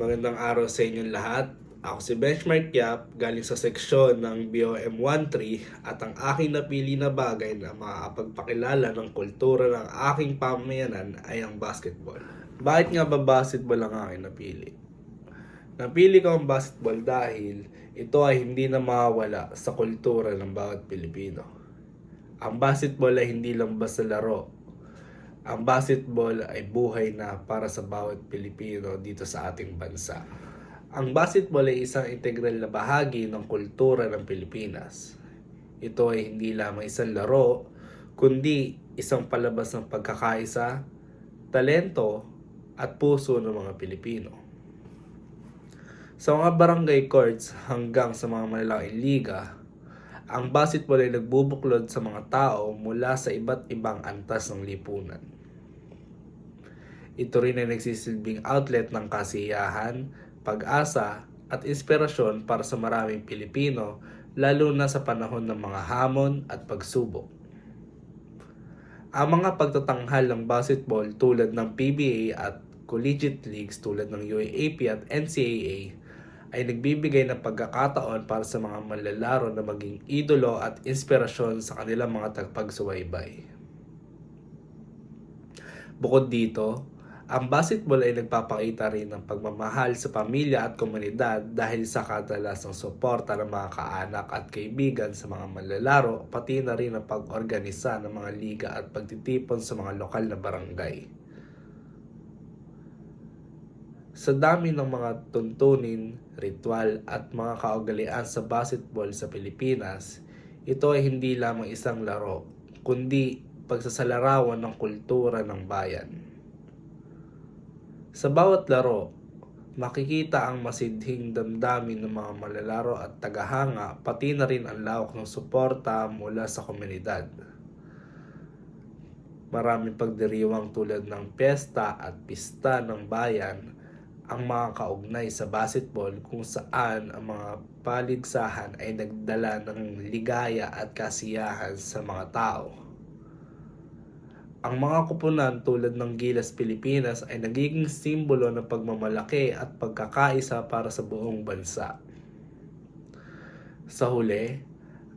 Magandang araw sa inyong lahat. Ako si Benchmark Yap, galing sa seksyon ng BOM 13 at ang aking napili na bagay na makakapagpakilala ng kultura ng aking pamayanan ay ang basketball. Bakit nga ba basketball ang aking napili? Napili ko ang basketball dahil ito ay hindi na mawawala sa kultura ng bawat Pilipino. Ang basketball ay hindi lang basta laro. Ang basketball ay buhay na para sa bawat Pilipino dito sa ating bansa. Ang basketball ay isang integral na bahagi ng kultura ng Pilipinas. Ito ay hindi lamang isang laro, kundi isang palabas ng pagkakaisa, talento, at puso ng mga Pilipino. Sa mga barangay courts hanggang sa mga malalaking liga, ang basketball ay nagbubuklod sa mga tao mula sa iba't ibang antas ng lipunan. Ito rin ay nagsisilbing outlet ng kasiyahan, pag-asa at inspirasyon para sa maraming Pilipino, lalo na sa panahon ng mga hamon at pagsubok. Ang mga pagtatanghal ng basketball tulad ng PBA at collegiate leagues tulad ng UAAP at NCAA ay nagbibigay ng pagkakataon para sa mga manlalaro na maging idolo at inspirasyon sa kanilang mga tagapagsubaybay. Bukod dito, ang basketball ay nagpapakita rin ng pagmamahal sa pamilya at komunidad dahil sa kadalasang suporta ng mga kaanak at kaibigan sa mga manlalaro, pati na rin ang pag-organisa ng mga liga at pagtitipon sa mga lokal na barangay. Sa dami ng mga tuntunin, ritual at mga kaugalian sa basketball sa Pilipinas, ito ay hindi lamang isang laro, kundi pagsasalarawan ng kultura ng bayan. Sa bawat laro, makikita ang masidhing damdamin ng mga manlalaro at tagahanga, pati na rin ang lawak ng suporta mula sa komunidad. Maraming pagdiriwang tulad ng piyesta at pista ng bayan ang mga kaugnay sa basketball, kung saan ang mga paligsahan ay nagdala ng ligaya at kasiyahan sa mga tao. Ang mga kupunan tulad ng Gilas Pilipinas ay nagiging simbolo ng pagmamalaki at pagkakaisa para sa buong bansa. Sa huli,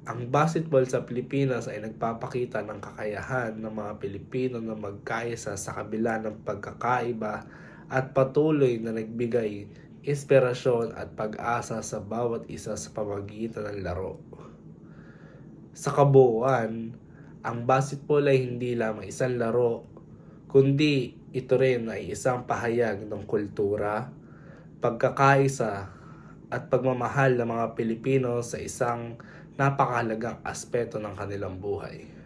ang basketball sa Pilipinas ay nagpapakita ng kakayahan ng mga Pilipino na magkaisa sa kabila ng pagkakaiba at patuloy na nagbigay inspirasyon at pag-asa sa bawat isa sa pamamagitan ng laro. Sa kabuuan, ang basketball ay hindi lamang isang laro, kundi ito rin ay isang pahayag ng kultura, pagkakaisa at pagmamahal ng mga Pilipino sa isang napakahalagang aspeto ng kanilang buhay.